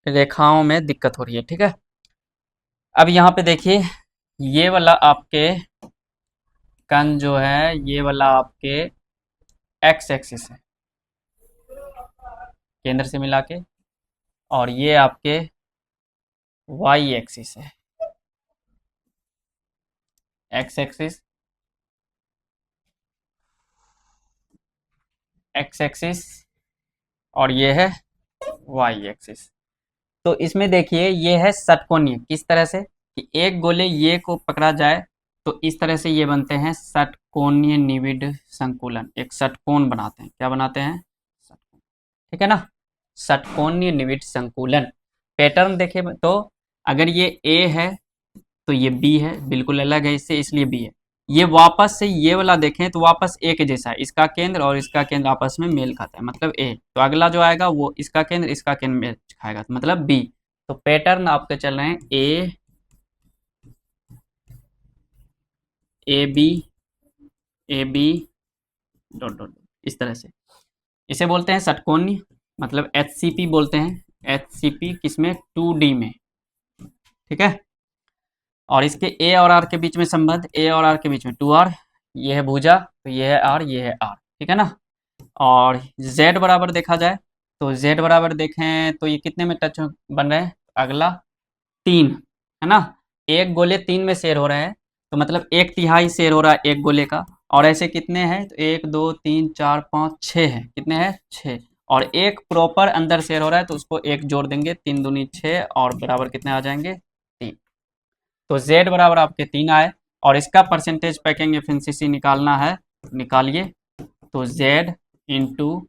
रेखाओं में दिक्कत हो रही है, ठीक है। अब यहाँ पे देखिए, ये वाला आपके कण जो है, ये वाला आपके एक्स एक्सिस है केंद्र से मिला के, और ये आपके वाई एक्सिस है, एक्स एक्सिस, एक्स एक्सिस, और ये है वाई एक्सिस। तो इसमें देखिए ये है षटकोणीय, किस तरह से कि एक गोले ये को पकड़ा जाए तो इस तरह से ये बनते हैं षटकोणीय निविड संकुलन, एक षटकोण बनाते हैं, क्या बनाते हैं, षटकोण, ठीक है ना, षटकोणीय निविड संकुलन। पैटर्न देखे तो अगर ये ए है तो ये बी है, बिल्कुल अलग है इससे, इसलिए बी है। ये वापस से ये वाला देखें तो वापस ए के जैसा है, इसका केंद्र और इसका केंद्र आपस में मेल खाता है, मतलब ए। तो अगला जो आएगा वो इसका केंद्र मेल खाएगा, तो मतलब बी। तो पैटर्न आपके चल रहे हैं A B A B dot dot, इस तरह से। इसे बोलते हैं षटकोणीय, मतलब एचसीपी बोलते हैं, एचसीपी किसमें, 2D में, ठीक है। और इसके ए और आर के बीच में संबंध, ए और आर के बीच में 2R, ये है भुजा, तो ये है आर, ये है आर, ठीक है ना। और z बराबर देखा जाए तो z बराबर देखें तो ये कितने में टच बन रहे हैं, अगला 3 है ना। एक गोले 3 में शेयर हो रहे हैं, तो मतलब 1/3 शेयर हो रहा है एक गोले का। और ऐसे कितने हैं, तो 1 2 3 4 5 6 है, कितने हैं, 6। और एक प्रॉपर अंदर शेयर हो रहा है तो उसको एक जोड़ देंगे, 3 दूनी 6, और बराबर कितने आ जाएंगे, 3। तो z बराबर आपके 3 आए। और इसका परसेंटेज पैकिंग एफिशिएंसी निकालना है, निकालिए। तो z into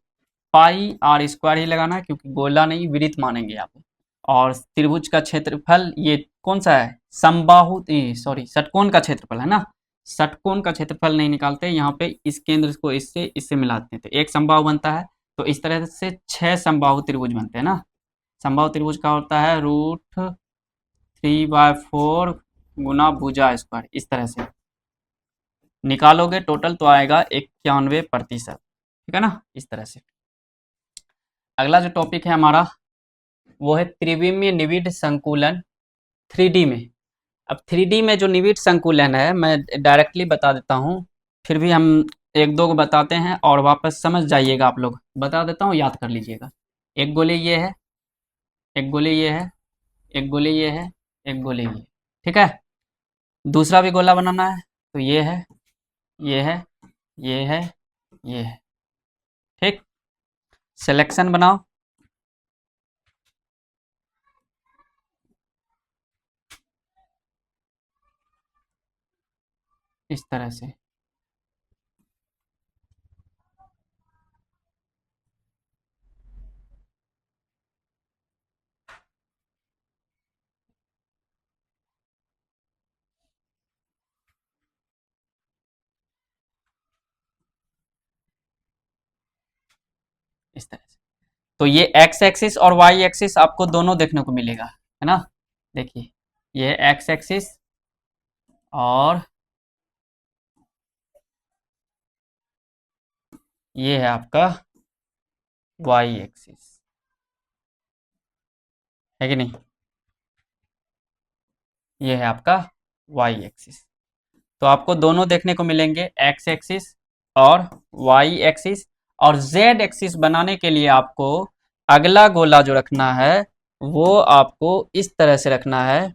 pi r square ही लगाना है, क्योंकि गोला नहीं वृत्त मानेंगे यहाँ पे। और त्रिभुज का क्षेत्रफल ये कौन सा है, समबाहु, सॉरी षटकोण का क्षेत्रफल है ना। षटकोण का क्षेत्रफल नहीं निकालते यहाँ पे, इस केंद्र को इससे मिलाते हैं तो एक समबाहु बनता है। तो इस तरह से 6 समबाहु त्रिभुज बनते हैं ना। समबाहु त्रिभुज का होता है √3/4 गुना भुजा स्क्वायर, इस तरह से निकालोगे टोटल तो आएगा 91%, ठीक है ना, इस तरह से। अगला जो टॉपिक है हमारा वो है त्रिविमीय निविड संकुलन 3D में। अब 3D में जो निविड संकुलन है मैं डायरेक्टली बता देता हूँ, फिर भी हम एक दो को बताते हैं और वापस समझ जाइएगा आप लोग, बता देता हूँ याद कर लीजिएगा। एक गोले ये है, एक गोले ये है, एक गोले ये है, एक गोले ये, ठीक है। दूसरा भी गोला बनाना है तो ये है, ये है, ये है, ये है, ठीक। सिलेक्शन बनाओ, इस तरह से। इस तरह से। तो ये एक्स एक्सिस और वाई एक्सिस आपको दोनों देखने को मिलेगा, है ना। देखिए ये एक्स एक्सिस और ये है आपका वाई एक्सिस, है कि नहीं, ये है आपका वाई एक्सिस। तो आपको दोनों देखने को मिलेंगे, एक्स एक्सिस और वाई एक्सिस। और जेड एक्सिस बनाने के लिए आपको अगला गोला जो रखना है वो आपको इस तरह से रखना है।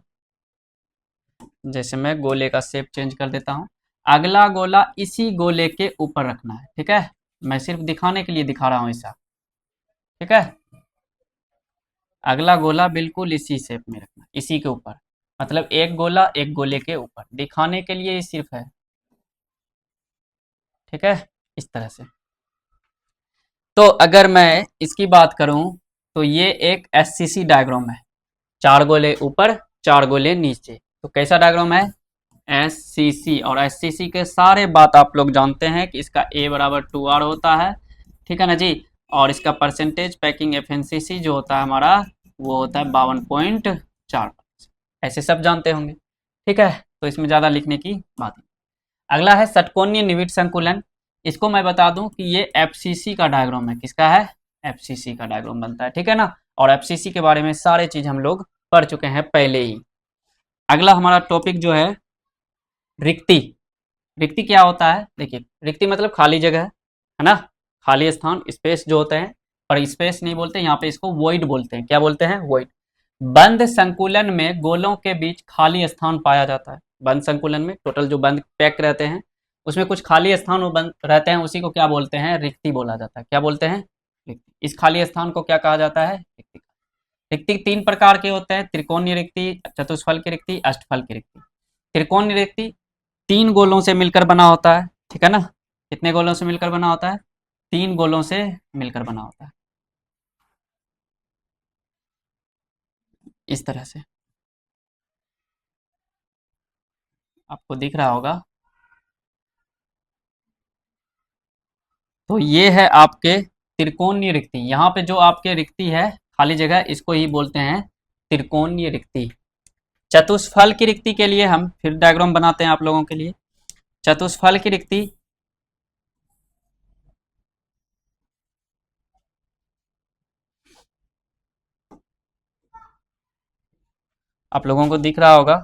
जैसे मैं गोले का शेप चेंज कर देता हूँ, अगला गोला इसी गोले के ऊपर रखना है, ठीक है। मैं सिर्फ दिखाने के लिए दिखा रहा हूँ ऐसा, ठीक है। अगला गोला बिल्कुल इसी शेप में रखना, इसी के ऊपर, मतलब एक गोला एक गोले के ऊपर, दिखाने के लिए ही सिर्फ है, ठीक है, इस तरह से। तो अगर मैं इसकी बात करूं तो ये एक एससीसी डायग्राम है, 4 गोले ऊपर 4 गोले नीचे। तो कैसा डायग्राम है, एससीसी। और एससीसी के सारे बात आप लोग जानते हैं कि इसका ए बराबर 2R होता है, ठीक है ना जी। और इसका परसेंटेज पैकिंग एफिशिएंसी जो होता है हमारा वो होता है 52.4, ऐसे सब जानते होंगे, ठीक है। तो इसमें ज़्यादा लिखने की बात नहीं। अगला है षटकोणीय निविड संकुलन। इसको मैं बता दूं कि ये एफसीसी का डायग्राम है। किसका है? एफसीसी का डायग्राम बनता है, ठीक है ना। और एफसीसी के बारे में सारे चीज हम लोग पढ़ चुके हैं पहले ही। अगला हमारा टॉपिक जो है रिक्ति। रिक्ति क्या होता है? देखिए, रिक्ति मतलब खाली जगह है ना, खाली स्थान, स्पेस जो होते हैं। पर स्पेस नहीं बोलते यहाँ पे, इसको वॉइड बोलते हैं। क्या बोलते हैं? वॉइड। बंद संकुलन में गोलों के बीच खाली स्थान पाया जाता है। बंद संकुलन में टोटल जो बंद पैक रहते हैं उसमें कुछ खाली स्थान वो बंद रहते हैं, उसी को क्या बोलते हैं? रिक्ति बोला जाता है। क्या बोलते हैं? रिक्ति। इस खाली स्थान को क्या कहा जाता है? रिक्ति। रिक्ति तीन प्रकार के होते हैं: त्रिकोणीय रिक्ति, चतुष्फल की रिक्ति, अष्टफल की रिक्ति। त्रिकोणीय रिक्ति तीन गोलों से मिलकर बना होता है, ठीक है ना। कितने गोलों से मिलकर बना होता है? तीन गोलों से मिलकर बना होता है, इस तरह से आपको दिख रहा होगा। तो ये है आपके त्रिकोणीय रिक्ति। यहाँ पे जो आपके रिक्ति है, खाली जगह, इसको ही बोलते हैं त्रिकोणीय रिक्ति। चतुष्फल की रिक्ति के लिए हम फिर डायग्राम बनाते हैं आप लोगों के लिए। चतुष्फल की रिक्ति आप लोगों को दिख रहा होगा।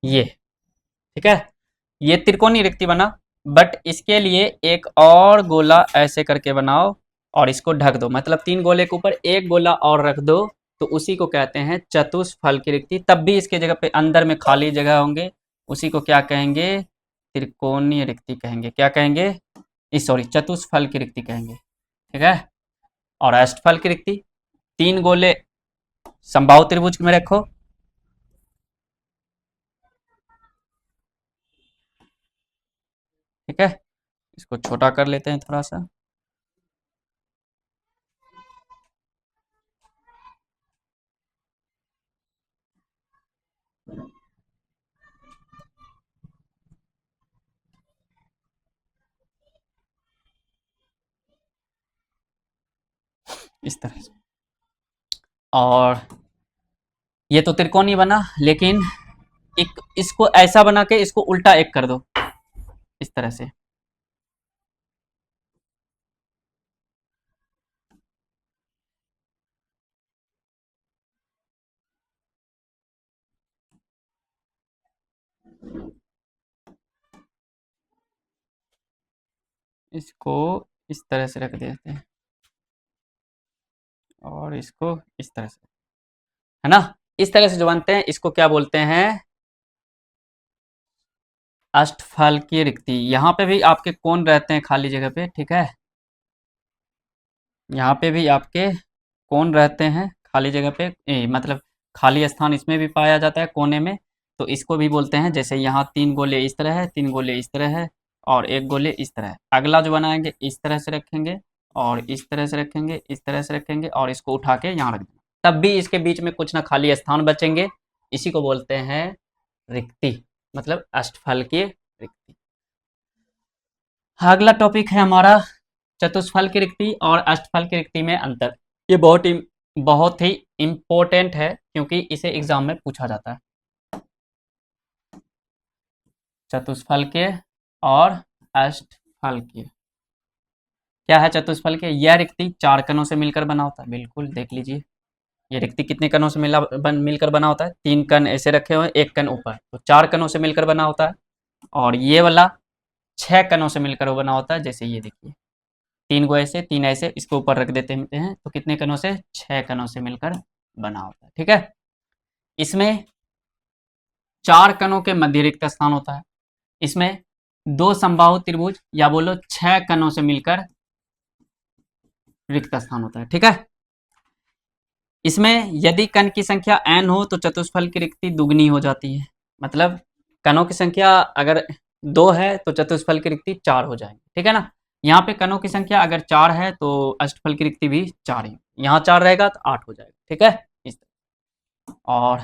ये, ठीक है, ये त्रिकोणीय रिक्ति बना। बट इसके लिए एक और गोला ऐसे करके बनाओ और इसको ढक दो, मतलब तीन गोले के ऊपर एक गोला और रख दो, तो उसी को कहते हैं चतुष्फल की रिक्ति। तब भी इसके जगह पे अंदर में खाली जगह होंगे, उसी को क्या कहेंगे? त्रिकोणीय रिक्ति कहेंगे। क्या कहेंगे? इस सॉरी, चतुष्फल की रिक्ति कहेंगे, ठीक है। और अष्टफल की रिक्ति, तीन गोले समबाहु त्रिभुज में रखो, ठीक है। इसको छोटा कर लेते हैं थोड़ा सा। इस तरह से। और ये तो त्रिकोणीय बना, लेकिन एक इसको ऐसा बना के इसको उल्टा एक कर दो, इस तरह से। इसको इस तरह से रख देते हैं और इसको इस तरह से, है ना। इस तरह से जो बनते हैं इसको क्या बोलते हैं? अष्टफल की रिक्ति। यहाँ पे भी आपके कोण रहते हैं खाली जगह पे, ठीक है। यहाँ पे भी आपके कोण रहते हैं खाली जगह पे, मतलब खाली स्थान इसमें भी पाया जाता है कोने में। तो इसको भी बोलते हैं, जैसे यहाँ तीन गोले इस तरह है, तीन गोले इस तरह है और एक गोले इस तरह है। अगला जो बनाएंगे इस तरह से रखेंगे और इस तरह से रखेंगे, इस तरह से रखेंगे और इसको उठा के यहाँ रख देंगे, तब भी इसके बीच में कुछ ना खाली स्थान बचेंगे। इसी को बोलते हैं रिक्ति, मतलब अष्टफल की रिक्ति। अगला टॉपिक है हमारा चतुष्फल की रिक्ति और अष्टफल की रिक्ति में अंतर। ये बहुत ही इम्पोर्टेंट है, क्योंकि इसे एग्जाम में पूछा जाता है। चतुष्फल के और अष्टफल के क्या है? चतुष्फल के, यह रिक्ति चार कणों से मिलकर बना होता है। बिल्कुल, देख लीजिए, ये रिक्ति कितने कणों से मिलकर बना होता है? तीन कण ऐसे रखे हुए हैं, एक कण ऊपर, तो चार कणों से मिलकर बना होता है। और ये वाला छह कणों से मिलकर वो बना होता है। जैसे ये देखिए, तीन को ऐसे, तीन ऐसे, इसके ऊपर रख देते हैं, तो कितने कणों से? छह कणों से मिलकर बना होता है, ठीक है। इसमें चार कणों के मध्य रिक्त स्थान होता है। इसमें दो समबाहु त्रिभुज या बोलो छह कणों से मिलकर रिक्त स्थान होता है, ठीक है। इसमें यदि कण की संख्या n हो तो चतुष्फल की रिक्ति दुगनी हो जाती है। मतलब कणों की संख्या अगर दो है तो चतुष्फल की रिक्ति चार हो जाएगी, ठीक है ना। यहाँ पे कणों की संख्या अगर चार है तो अष्टफल की रिक्ति भी चार ही। यहाँ 4 रहेगा तो 8 हो जाएगा, ठीक है। इस और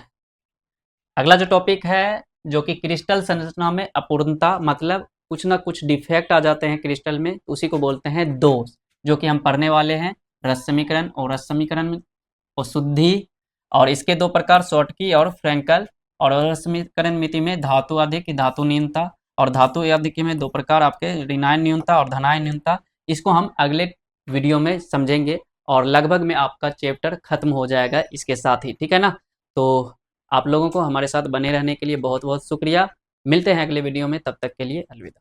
अगला जो टॉपिक है, जो कि क्रिस्टल संरचना में अपूर्णता, मतलब कुछ ना कुछ डिफेक्ट आ जाते हैं क्रिस्टल में, उसी को बोलते हैं दोष, जो कि हम पढ़ने वाले हैं। रस समीकरण और रस समीकरण और शुद्धि, और इसके दो प्रकार, शॉर्टकी और फ्रैंकल। और रस समीकरण मिति में धातु अधिक, धातु न्यूनता, और धातु अधिक में दो प्रकार आपके, ऋणायन न्यूनता और धनायन न्यूनता। इसको हम अगले वीडियो में समझेंगे, और लगभग में आपका चैप्टर खत्म हो जाएगा इसके साथ ही, ठीक है ना। तो आप लोगों को हमारे साथ बने रहने के लिए बहुत बहुत शुक्रिया। मिलते हैं अगले वीडियो में, तब तक के लिए अलविदा।